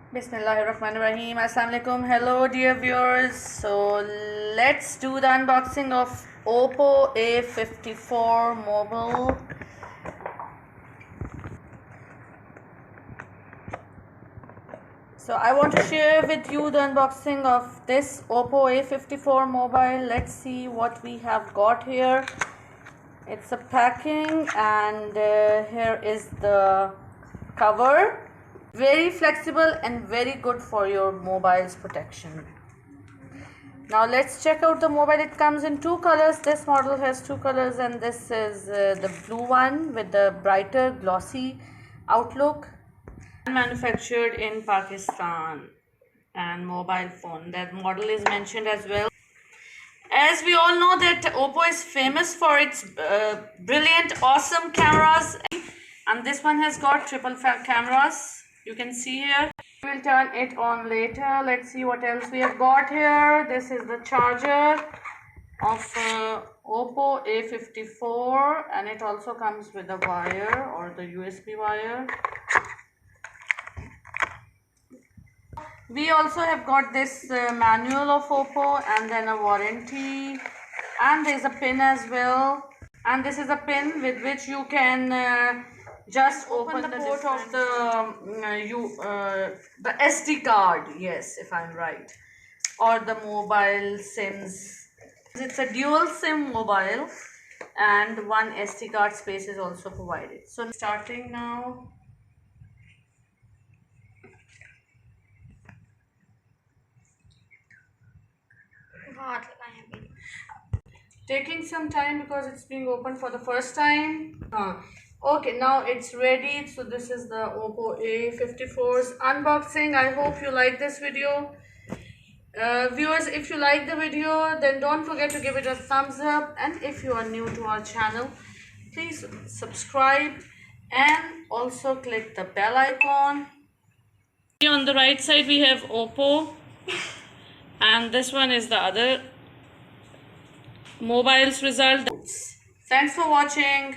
Bismillahirrahmanirrahim. Assalamualaikum. Hello dear viewers. So let's do the unboxing of OPPO A54 mobile. So I want to share with you the unboxing of this OPPO A54 mobile. Let's see what we have got here. It's a packing and here is the cover. Very flexible and very good for your mobile's protection. Now let's check out the mobile. It comes in two colors. This model has two colors, and this is the blue one with the brighter glossy outlook. Manufactured in Pakistan and mobile phone. That model is mentioned as well. As we all know that OPPO is famous for its brilliant, awesome cameras, and this one has got triple cameras. You can see here. We'll turn it on later. Let's see what else we have got here. This is the charger of OPPO A54, and it also comes with a wire or the USB wire. We also have got this manual of OPPO, and then a warranty, and there's a pin as well, and this is a pin with which you can just open the port of the SD card, yes, if I'm right, or the mobile SIMs. It's a dual SIM mobile, and one SD card space is also provided. So starting now. Taking some time because it's being opened for the first time. Okay, now it's ready. So this is the OPPO A54's unboxing. I hope you like this video. Viewers, if you like the video, then don't forget to give it a thumbs up, and if you are new to our channel, please subscribe and also click the bell icon. On the right side we have OPPO, and this one is the other mobile's result. Thanks for watching.